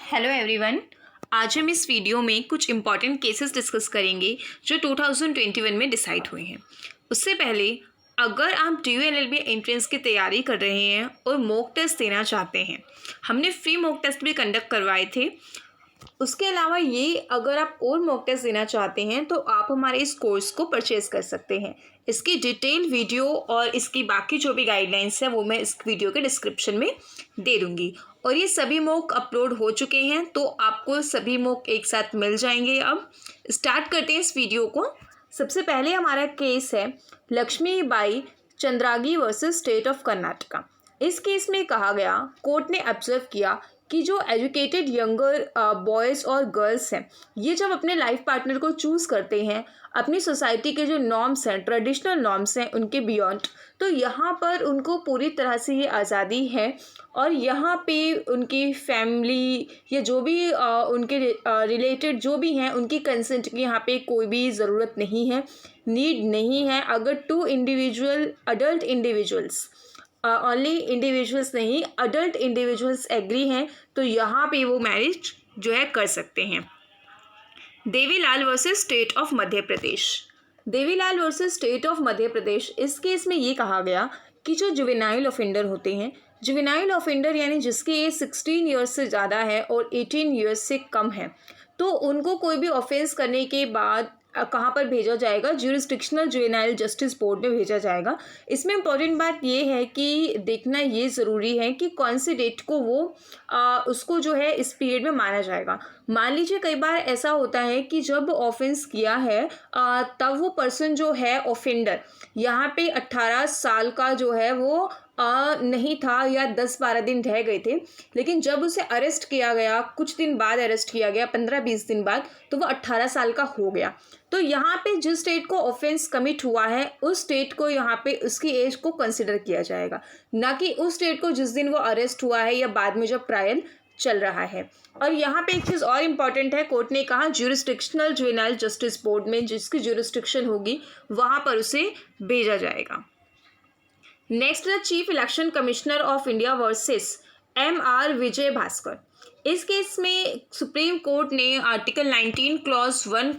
Hello everyone. आज हम इस वीडियो में कुछ इम्पॉर्टेंट केसेस डिस्कस करेंगे जो 2021 में डिसाइड हुए हैं। उससे पहले अगर आप DU/LLB एंट्रेंस की तैयारी कर रहे हैं और मॉक टेस्ट देना चाहते हैं, हमने फ्री मॉक टेस्ट भी कंडक्ट करवाए थे। उसके अलावा ये अगर आप और मॉक टेस्ट देना चाहते हैं तो आप हमारे इस कोर्स को परचेज़ कर सकते हैं। इसकी डिटेल वीडियो और इसकी बाकी जो भी गाइडलाइंस है वो मैं इस वीडियो के डिस्क्रिप्शन में दे दूँगी। और ये सभी मॉक अपलोड हो चुके हैं तो आपको सभी मॉक एक साथ मिल जाएंगे। अब स्टार्ट करते हैं इस वीडियो को। सबसे पहले हमारा केस है Laxmibai Chandragi versus state of Karnataka. इस केस में कहा गया, कोर्ट ने ऑब्जर्व किया कि जो एजुकेटेड यंगर बॉयज़ और गर्ल्स हैं, ये जब अपने लाइफ पार्टनर को चूज़ करते हैं अपनी सोसाइटी के जो नॉर्म्स हैं, ट्रेडिशनल नॉर्म्स हैं, उनके बियॉन्ड, तो यहाँ पर उनको पूरी तरह से ये आज़ादी है। और यहाँ पे उनकी फैमिली या जो भी उनके रिलेटेड जो भी हैं, उनकी कंसेंट की यहाँ पे कोई भी ज़रूरत नहीं है, नीड नहीं है। अगर two individual adult individuals only individuals नहीं, अडल्ट इंडिविजुअल्स एग्री हैं तो यहाँ पे वो मैरिज जो है कर सकते हैं। Devilal versus state of Madhya Pradesh. Devilal versus state of Madhya Pradesh, इस केस में ये कहा गया कि जो जुवेनाइल ऑफेंडर होते हैं, जुवेनाइल ऑफेंडर यानी जिसकी एज 16 ईयर्स से ज़्यादा है और 18 ईयर्स से कम है, तो उनको कोई भी ऑफेंस करने के बाद कहाँ पर भेजा जाएगा? ज्यूरिसडिक्शनल जुवेनाइल जस्टिस बोर्ड में भेजा जाएगा। इसमें इम्पॉर्टेंट बात ये है कि देखना ये ज़रूरी है कि कौन सी डेट को वो उसको जो है इस पीरियड में माना जाएगा। मान लीजिए कई बार ऐसा होता है कि जब ऑफेंस किया है तब वो पर्सन जो है ऑफेंडर यहाँ पे 18 साल का जो है वो नहीं था या 10-12 दिन रह गए थे, लेकिन जब उसे अरेस्ट किया गया, कुछ दिन बाद अरेस्ट किया गया, 15-20 दिन बाद, तो वो 18 साल का हो गया। तो यहाँ पे जिस स्टेट को ऑफेंस कमिट हुआ है उस स्टेट को यहाँ पे उसकी एज को कंसिडर किया जाएगा, ना कि उस स्टेट को जिस दिन वो अरेस्ट हुआ है या बाद में जब ट्रायल चल रहा है। और यहाँ पे एक चीज़ और इम्पॉर्टेंट है, कोर्ट ने कहा ज्यूरिसडिक्शनल जुवेनाइल जस्टिस बोर्ड में जिसकी ज्यूरिसडिक्शन होगी वहाँ पर उसे भेजा जाएगा। Next the chief election commissioner of India versus MR विजय भास्कर। इस केस में सुप्रीम कोर्ट ने आर्टिकल 19 क्लॉज 1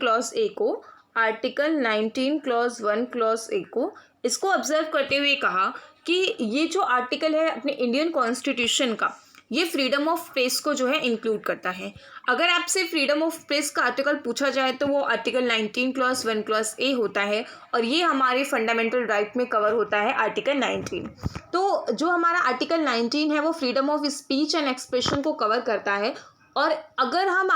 क्लॉज ए को इसको ऑब्जर्व करते हुए कहा कि ये जो आर्टिकल है अपने इंडियन कॉन्स्टिट्यूशन का, ये फ्रीडम ऑफ प्रेस को जो है इंक्लूड करता है। अगर आपसे फ्रीडम ऑफ प्रेस का आर्टिकल पूछा जाए तो वो आर्टिकल 19 क्लॉज 1 क्लॉज ए होता है और ये हमारे फंडामेंटल राइट में कवर होता है आर्टिकल 19। तो जो हमारा आर्टिकल 19 है वो freedom of speech and expression को कवर करता है। और अगर हम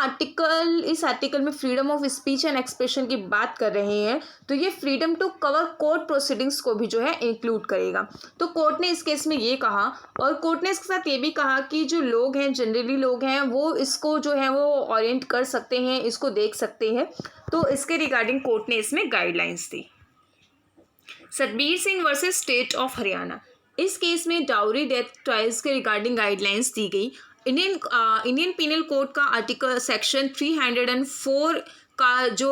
इस आर्टिकल में freedom of speech and expression की बात कर रहे हैं तो ये freedom to cover court proceedings को भी जो है इंक्लूड करेगा। तो कोर्ट ने इस केस में ये कहा, और कोर्ट ने इसके साथ ये भी कहा कि जो लोग हैं, जनरली लोग हैं, वो इसको जो है वो ओरिएंट कर सकते हैं, इसको देख सकते हैं। तो इसके रिगार्डिंग कोर्ट ने इसमें guidelines the. Satbir Singh versus state of Haryana. इस केस में डाउरी डेथ ट्रायल्स के रिगार्डिंग गाइडलाइंस दी गई। इंडियन पीनल कोड का आर्टिकल सेक्शन 304 का जो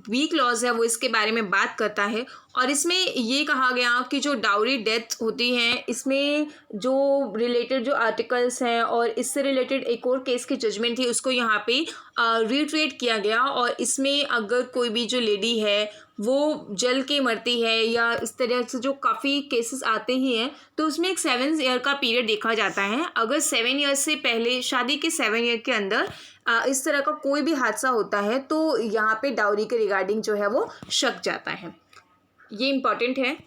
बी क्लॉज है वो इसके बारे में बात करता है। और इसमें ये कहा गया कि जो डाउरी डेथ होती हैं, इसमें जो रिलेटेड जो आर्टिकल्स हैं और इससे रिलेटेड एक और केस की जजमेंट थी उसको यहाँ पे रिट्रेट किया गया। और इसमें अगर कोई भी जो लेडी है वो जल के मरती है या इस तरह से जो काफ़ी केसेस आते ही हैं, तो उसमें एक 7 ईयर का पीरियड देखा जाता है। अगर 7 ईयर से पहले, शादी के 7 ईयर के अंदर इस तरह का कोई भी हादसा होता है तो यहाँ पे डाउरी के रिगार्डिंग जो है वो शक जाता है। ये इम्पॉर्टेंट है।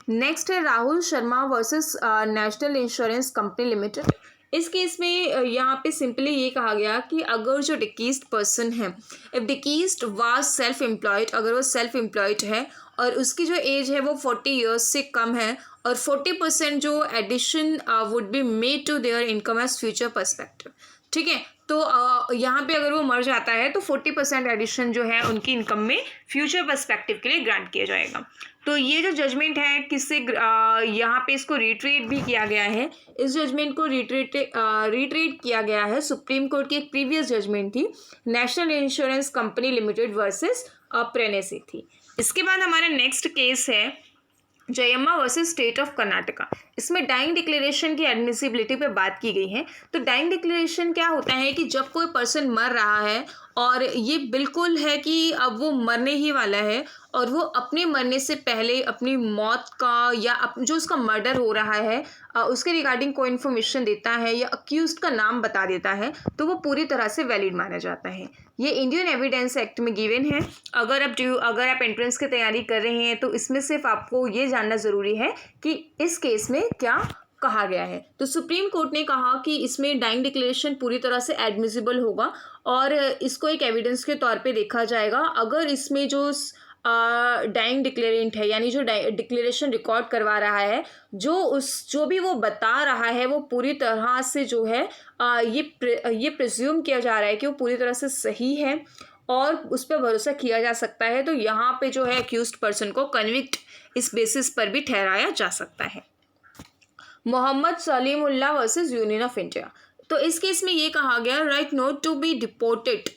नेक्स्ट है Rahul Sharma versus national insurance company limited. इस केस में यहाँ पे सिंपली ये कहा गया कि अगर जो डिकीज्ड पर्सन है, इफ डिकीज्ड वाज सेल्फ एम्प्लॉयड, अगर वो सेल्फ एम्प्लॉयड है और उसकी जो एज है वो 40 ईयर्स से कम है और 40% जो addition would be made to their income as future perspective, ठीक है। तो यहाँ पे अगर वो मर जाता है तो 40% एडिशन जो है उनकी इनकम में फ्यूचर पर्सपेक्टिव के लिए ग्रांट किया जाएगा। तो ये जो जजमेंट है किससे यहाँ पे इसको रिट्रेट भी किया गया है। इस जजमेंट को रिट्रेट किया गया है सुप्रीम कोर्ट की एक प्रीवियस जजमेंट थी, national insurance company limited versus प्रेनेसी थी। इसके बाद हमारा नेक्स्ट केस है Jayamma versus state of Karnataka. इसमें डाइंग डिक्लेरेशन की एडमिसिबिलिटी पे बात की गई है। तो डाइंग डिक्लेरेशन क्या होता है कि जब कोई पर्सन मर रहा है और ये बिल्कुल है कि अब वो मरने ही वाला है और वो अपने मरने से पहले अपनी मौत का या जो उसका मर्डर हो रहा है उसके रिगार्डिंग कोई इन्फॉर्मेशन देता है या अक्यूज्ड का नाम बता देता है, तो वो पूरी तरह से वैलिड माना जाता है। ये इंडियन एविडेंस एक्ट में गिवन है। अगर आप एंट्रेंस की तैयारी कर रहे हैं तो इसमें सिर्फ आपको ये जानना ज़रूरी है कि इस केस में क्या कहा गया है। तो सुप्रीम कोर्ट ने कहा कि इसमें डाइंग डिक्लेरेशन पूरी तरह से एडमिसिबल होगा और इसको एक एविडेंस के तौर पे देखा जाएगा अगर इसमें जो डाइंग डिक्लेरेंट है यानी जो डिक्लेरेशन रिकॉर्ड करवा रहा है, जो भी वो बता रहा है वो पूरी तरह से जो है ये प्रिज्यूम किया जा रहा है कि वो पूरी तरह से सही है और उस पर भरोसा किया जा सकता है। तो यहाँ पे जो है अक्यूज्ड पर्सन को कन्विक्ट इस बेसिस पर भी ठहराया जा सकता है। Mohammad Salimullah versus union of India. तो इस केस में ये कहा गया right not to be deported,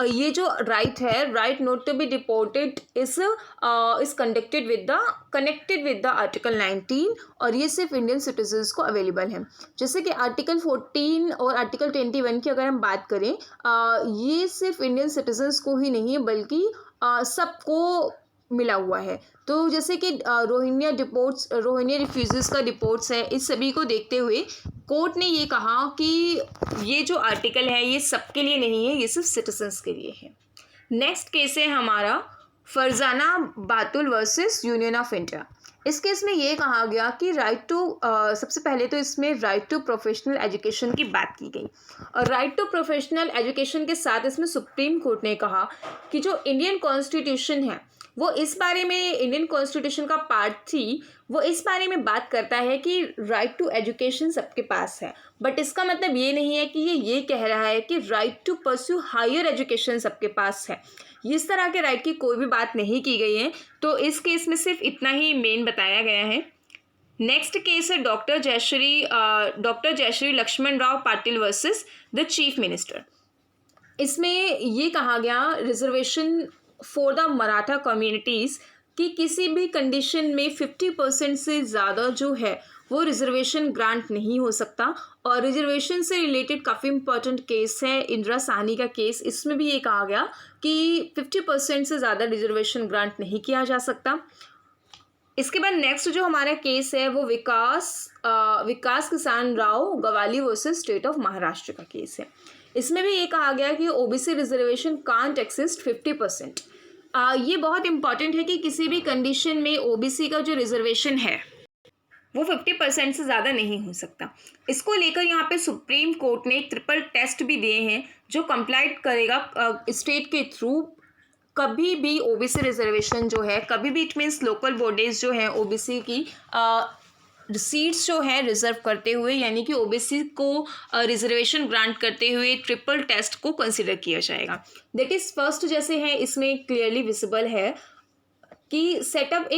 ये जो राइट है right not to be deported is connected with the article 19 और ये सिर्फ इंडियन सिटीजन्स को अवेलेबल है। जैसे कि आर्टिकल 14 और आर्टिकल 21 की अगर हम बात करें, ये सिर्फ इंडियन सिटीजन्स को ही नहीं बल्कि सबको मिला हुआ है। तो जैसे कि रोहिंग्या रिफ्यूजीज का डिपोर्ट्स है, इस सभी को देखते हुए कोर्ट ने ये कहा कि ये जो आर्टिकल है ये सबके लिए नहीं है, ये सिर्फ सिटीजन्स के लिए है। नेक्स्ट केस है हमारा Farzana Batool versus union of India. इस केस में ये कहा गया कि सबसे पहले तो इसमें राइट टू प्रोफेशनल एजुकेशन की बात की गई और राइट टू प्रोफेशनल एजुकेशन के साथ इसमें सुप्रीम कोर्ट ने कहा कि जो इंडियन कॉन्स्टिट्यूशन है वो इस बारे में, इंडियन कॉन्स्टिट्यूशन का पार्ट 3 वो इस बारे में बात करता है कि राइट टू एजुकेशन सबके पास है, बट इसका मतलब ये नहीं है कि ये कह रहा है कि right to pursue higher education सबके पास है। इस तरह के राइट की कोई भी बात नहीं की गई है। तो इस केस में सिर्फ इतना ही मेन बताया गया है। नेक्स्ट केस है doctor Jayashree Laxman Rao Patil versus the chief minister. इसमें ये कहा गया reservation for the Maratha communities कि किसी भी कंडीशन में 50% से ज़्यादा जो है वो रिजर्वेशन ग्रांट नहीं हो सकता। और रिजर्वेशन से रिलेटेड काफ़ी इंपॉर्टेंट केस है इंदिरा साहनी का केस, इसमें भी ये कहा गया कि 50% से ज़्यादा रिजर्वेशन ग्रांट नहीं किया जा सकता। इसके बाद नेक्स्ट जो हमारा केस है वो विकास किसान Rao Gawali versus state of Maharashtra का केस है। इसमें भी ये कहा गया कि ओबीसी रिजर्वेशन कांट एक्सिस्ट 50%। ये बहुत इंपॉर्टेंट है कि किसी भी कंडीशन में ओबीसी का जो रिजर्वेशन है वो 50% से ज़्यादा नहीं हो सकता। इसको लेकर यहाँ पे सुप्रीम कोर्ट ने एक ट्रिपल टेस्ट भी दिए हैं जो कंप्लाइट करेगा स्टेट के थ्रू कभी भी ओबीसी रिजर्वेशन जो है, कभी भी इट मीन्स लोकल बॉडीज़ जो है ओबीसी की सीट्स जो है रिजर्व करते हुए, यानी कि ओबीसी को रिजर्वेशन ग्रांट करते हुए ट्रिपल टेस्ट को कंसिडर किया जाएगा। दैट इज़ फर्स्ट जैसे है इसमें क्लियरली विजिबल है कि सेटअप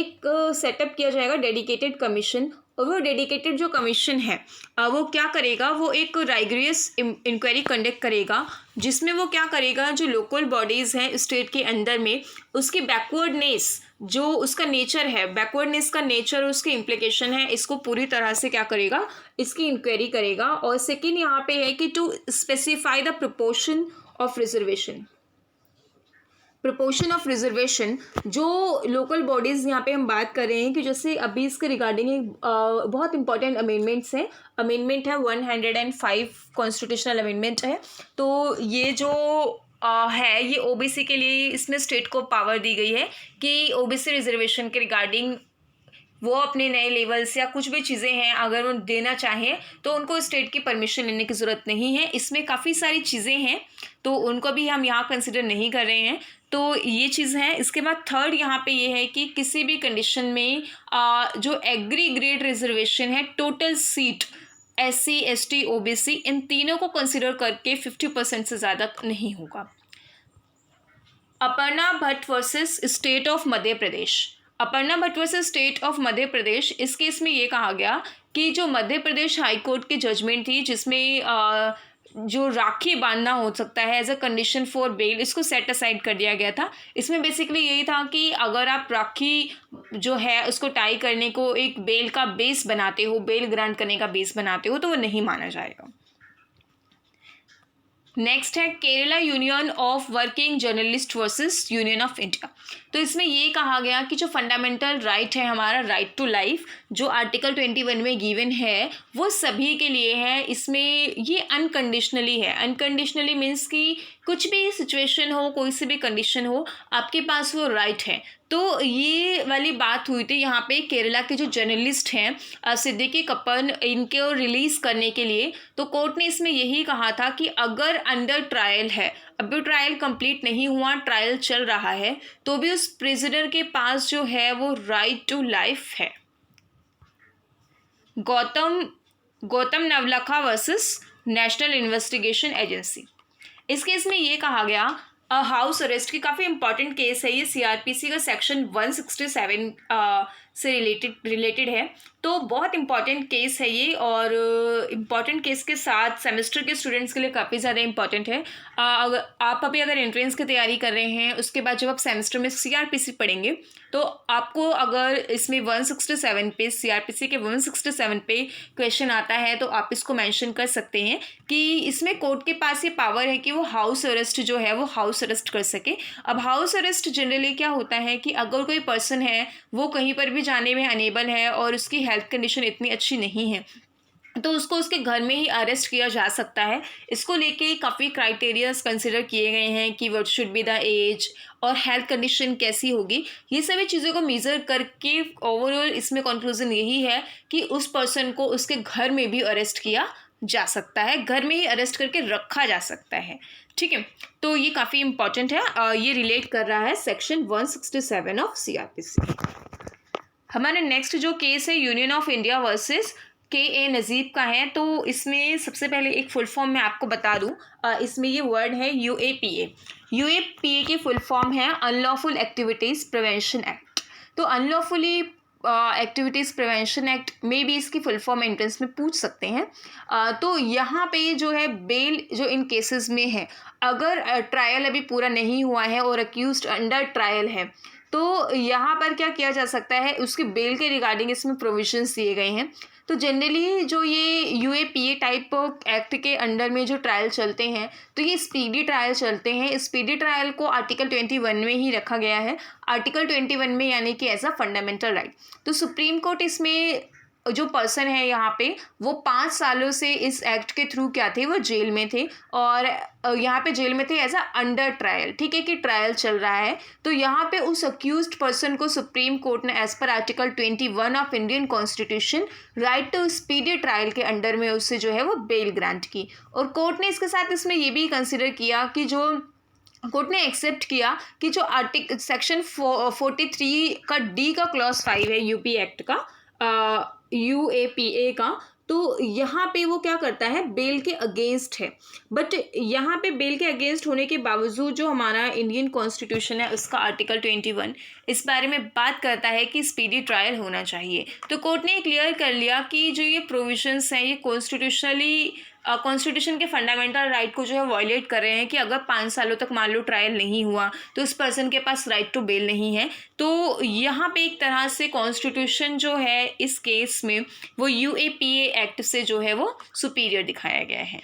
किया जाएगा डेडिकेटेड कमीशन, और वो डेडिकेटेड जो कमीशन है वो क्या करेगा, वो एक राइगरियस इंक्वायरी कंडक्ट करेगा जिसमें वो क्या करेगा, जो लोकल बॉडीज़ हैं स्टेट के अंदर में उसकी बैकवर्डनेस जो उसका नेचर है, बैकवर्डनेस का नेचर और उसके इम्प्लीकेशन है, इसको पूरी तरह से क्या करेगा, इसकी इंक्वायरी करेगा। और सेकेंड यहाँ पे है कि to specify the proportion of reservation जो लोकल बॉडीज़ यहाँ पे हम बात कर रहे हैं कि जैसे अभी इसके रिगार्डिंग एक बहुत इंपॉर्टेंट अमेंडमेंट्स हैं। अमेंडमेंट है 105 कॉन्स्टिट्यूशनल अमेंडमेंट है। तो ये जो है ये ओबीसी के लिए इसमें स्टेट को पावर दी गई है कि ओबीसी रिजर्वेशन के रिगार्डिंग वो अपने नए लेवल्स या कुछ भी चीज़ें हैं अगर वो देना चाहें तो उनको स्टेट की परमिशन लेने की ज़रूरत नहीं है। इसमें काफ़ी सारी चीज़ें हैं तो उनको भी हम यहाँ कंसिडर नहीं कर रहे हैं। तो ये चीज़ है। इसके बाद थर्ड यहाँ पे ये है कि किसी भी कंडीशन में जो एग्री ग्रेड रिजर्वेशन है, total seat SC ST OBC इन तीनों को कंसिडर करके 50% से ज़्यादा नहीं होगा। Aparna Bhatt versus state of Madhya Pradesh. Aparna Bhatt versus state of Madhya Pradesh, इस केस में ये कहा गया कि जो मध्य प्रदेश हाई कोर्ट की जजमेंट थी जिसमें जो राखी बांधना हो सकता है as a condition for bail, इसको सेट असाइड कर दिया गया था। इसमें बेसिकली यही था कि अगर आप राखी जो है उसको टाई करने को एक बेल का बेस बनाते हो, बेल ग्रांट करने का बेस बनाते हो, तो वो नहीं माना जाएगा। नेक्स्ट है Kerala union of working journalist versus union of India. तो इसमें ये कहा गया कि जो फंडामेंटल राइट है हमारा, राइट टू लाइफ, जो आर्टिकल 21 में गिवन है, वो सभी के लिए है। इसमें ये अनकंडीशनली है। अनकंडीशनली मीन्स कि कुछ भी सिचुएशन हो, कोई सी भी कंडीशन हो, आपके पास वो राइट है। तो ये वाली बात हुई थी यहाँ पे केरला के जो जर्नलिस्ट हैं सिद्दीकी कप्पन, इनको रिलीज़ करने के लिए। तो कोर्ट ने इसमें यही कहा था कि अगर अंडर ट्रायल है, अभी ट्रायल कंप्लीट नहीं हुआ, ट्रायल चल रहा है, तो भी उस प्रिजनर के पास जो है वो राइट टू लाइफ है। Gautam Navlakha versus national investigation agency. इस केस में ये कहा गया, हाउस अरेस्ट की काफ़ी इंपॉर्टेंट केस है ये, सीआरपीसी का सेक्शन 167 से रिलेटेड है। तो बहुत इंपॉर्टेंट केस है ये, और इम्पॉर्टेंट केस के साथ सेमेस्टर के स्टूडेंट्स के लिए काफ़ी ज़्यादा इंपॉर्टेंट है। आप अभी अगर एंट्रेंस की तैयारी कर रहे हैं, उसके बाद जब आप सेमेस्टर में सीआरपीसी पढ़ेंगे, तो आपको अगर इसमें 167 पे, सीआरपीसी के 167 पे क्वेश्चन आता है, तो आप इसको मेंशन कर सकते हैं कि इसमें कोर्ट के पास ये पावर है कि वो हाउस अरेस्ट जो है वो हाउस अरेस्ट कर सके। अब हाउस अरेस्ट जनरली क्या होता है कि अगर कोई पर्सन है वो कहीं पर भी जाने में अनेबल है और उसकी हेल्थ कंडीशन इतनी अच्छी नहीं है, तो उसको उसके घर में ही अरेस्ट किया जा सकता है। इसको लेके काफ़ी क्राइटेरियाज कंसिडर किए गए हैं कि what should be the age और हेल्थ कंडीशन कैसी होगी। ये सभी चीज़ों को मेज़र करके ओवरऑल इसमें कंक्लूजन यही है कि उस पर्सन को उसके घर में भी अरेस्ट किया जा सकता है, घर में ही अरेस्ट करके रखा जा सकता है। ठीक है, तो ये काफ़ी इंपॉर्टेंट है। ये रिलेट कर रहा है सेक्शन 167 ऑफ सीआरपीसी। हमारे नेक्स्ट जो केस है यूनियन ऑफ इंडिया वर्सेस के नज़ीब का है। तो इसमें सबसे पहले एक फुल फॉर्म मैं आपको बता दूं। इसमें ये वर्ड है यूएपीए। यूएपीए की फुल फॉर्म है अनलॉफुल एक्टिविटीज़ प्रिवेंशन एक्ट। तो अनलॉफुली एक्टिविटीज़ प्रिवेंशन एक्ट में भी इसकी फुल फॉर्म एंट्रेंस में पूछ सकते हैं। तो यहाँ पे जो है बेल जो इन केसेस में है, अगर ट्रायल अभी पूरा नहीं हुआ है और अक्यूज्ड अंडर ट्रायल है, तो यहाँ पर क्या किया जा सकता है, उसके बेल के रिगार्डिंग इसमें प्रोविजंस दिए गए हैं। तो जनरली जो ये यूएपीए टाइप एक्ट के अंडर में जो ट्रायल चलते हैं, तो ये स्पीडी ट्रायल चलते हैं। स्पीडी ट्रायल को आर्टिकल 21 में ही रखा गया है, आर्टिकल 21 में, यानी कि एज अ फंडामेंटल राइट। तो सुप्रीम कोर्ट इसमें जो पर्सन है यहाँ पे, वो 5 सालों से इस एक्ट के थ्रू क्या थे, वो जेल में थे, और यहाँ पे जेल में थे एज अ अंडर ट्रायल। ठीक है कि ट्रायल चल रहा है, तो यहाँ पे उस अक्यूज्ड पर्सन को सुप्रीम कोर्ट ने एज पर आर्टिकल 21 ऑफ Indian constitution right to speedy trial के अंडर में उससे जो है वो बेल ग्रांट की। और कोर्ट ने इसके साथ इसमें ये भी कंसिडर किया कि जो कोर्ट ने एक्सेप्ट किया कि जो आर्टिकल सेक्शन 43 का डी का क्लॉज 5 है यूपी एक्ट का, यूएपीए का, तो यहाँ पे वो क्या करता है, बेल के अगेंस्ट है। बट यहाँ पे बेल के अगेंस्ट होने के बावजूद जो हमारा इंडियन कॉन्स्टिट्यूशन है उसका आर्टिकल 21 इस बारे में बात करता है कि स्पीडी ट्रायल होना चाहिए। तो कोर्ट ने क्लियर कर लिया कि जो ये प्रोविजंस हैं ये कॉन्स्टिट्यूशन के फंडामेंटल राइट को जो है वॉयलेट कर रहे हैं कि अगर 5 सालों तक मान लो ट्रायल नहीं हुआ तो उस पर्सन के पास राइट टू बेल नहीं है। तो यहाँ पे एक तरह से कॉन्स्टिट्यूशन जो है इस केस में वो यूएपीए एक्ट से जो है वो सुपीरियर दिखाया गया है।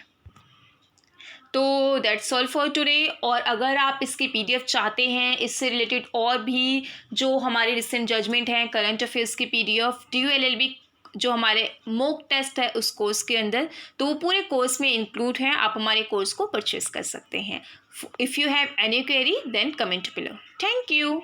तो दैट्स ऑल फॉर टुडे। और अगर आप इसकी पीडीएफ चाहते हैं, इससे रिलेटेड और भी जो हमारे रिसेंट जजमेंट हैं, करंट अफेयर्स की पीडीएफ, DULLB जो हमारे मॉक टेस्ट है उस कोर्स के अंदर, तो वो पूरे कोर्स में इंक्लूड है। आप हमारे कोर्स को परचेस कर सकते हैं। If you have any query then comment below. Thank you.